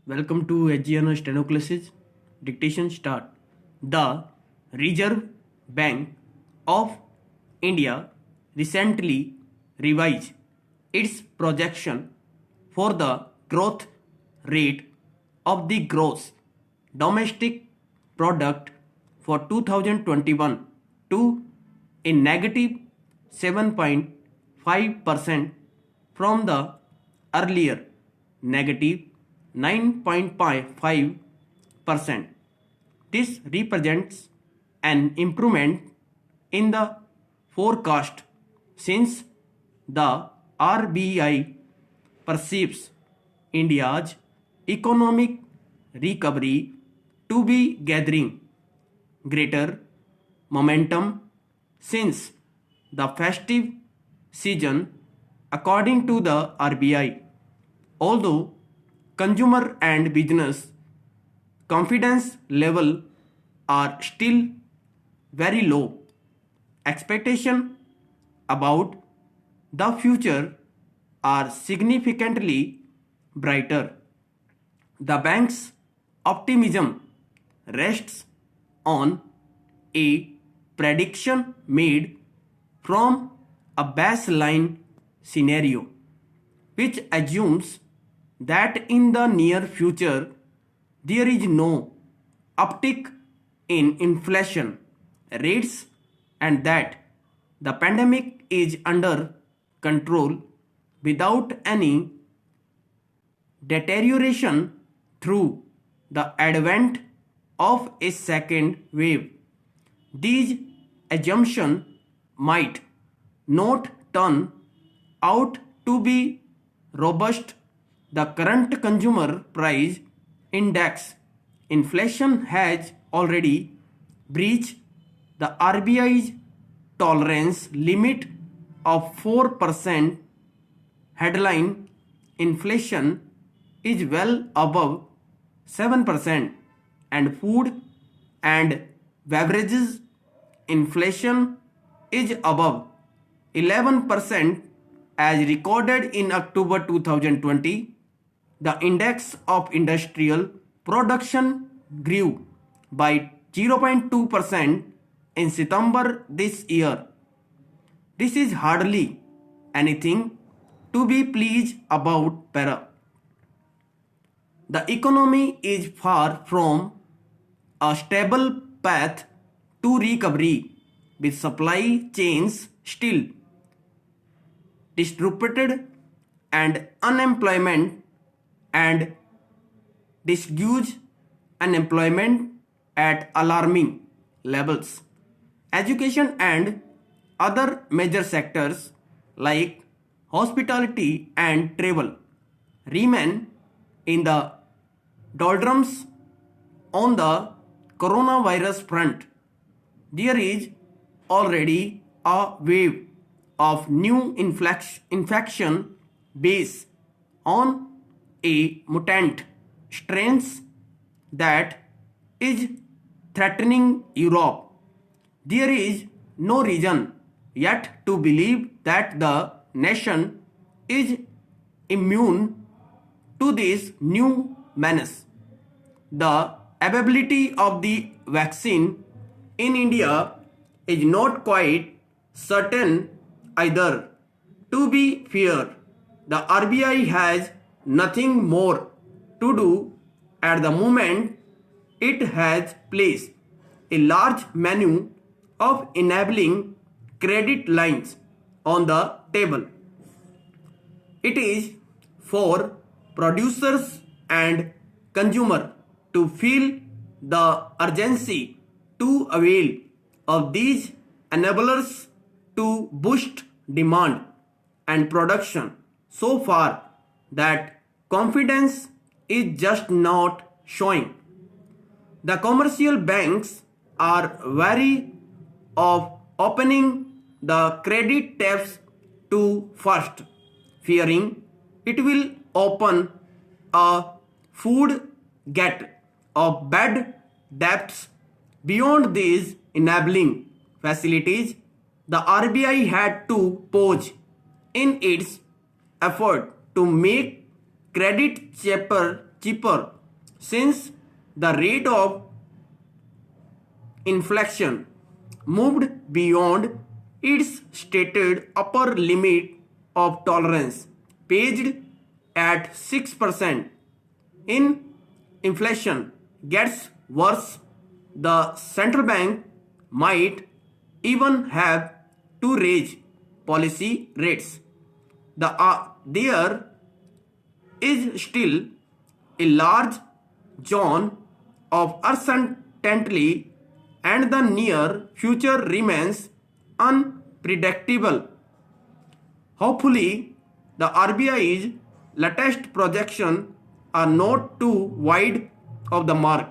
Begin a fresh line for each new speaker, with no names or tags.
Welcome to HGN Steno classes. Dictation start. The Reserve Bank of India recently revised its projection for the growth rate of the gross domestic product for 2021 to a negative 7.5% from the earlier negative 9.5%. This represents an improvement in the forecast since the RBI perceives India's economic recovery to be gathering greater momentum since the festive season, according to the RBI. Although consumer and business confidence level are still very low, expectation about the future are significantly brighter. The bank's optimism rests on a prediction made from a baseline scenario, which assumes that in the near future there is no uptick in inflation rates and that the pandemic is under control without any deterioration through the advent of a second wave. These assumptions might not turn out to be robust. The current consumer price index inflation has already breached the RBI's tolerance limit of 4%. Headline inflation is well above 7%, and food and beverages inflation is above 11% as recorded in October 2020. The index of industrial production grew by 0.2% in September this year. This is hardly anything to be pleased about, Para. The economy is far from a stable path to recovery, with supply chains still disrupted and unemployment and disguised unemployment at alarming levels. Education and other major sectors like hospitality and travel remain in the doldrums. On the coronavirus front, there is already a wave of new infection based on a mutant strains that is threatening Europe. There is no reason yet to believe that the nation is immune to this new menace. The availability of the vaccine in India is not quite certain either. To be fair, the RBI has nothing more to do at the moment. It has placed a large menu of enabling credit lines on the table. It is for producers and consumers to feel the urgency to avail of these enablers to boost demand and production so far that confidence is just not showing. The commercial banks are wary of opening the credit taps too fast, fearing it will open a food get of bad debts. Beyond these enabling facilities, the RBI had to pause in its effort to make credit cheaper since the rate of inflation moved beyond its stated upper limit of tolerance, paged at 6%. In inflation gets worse, the central bank might even have to raise policy rates. There is still a large zone of uncertainty and the near future remains unpredictable. Hopefully, the RBI's latest projections are not too wide of the mark.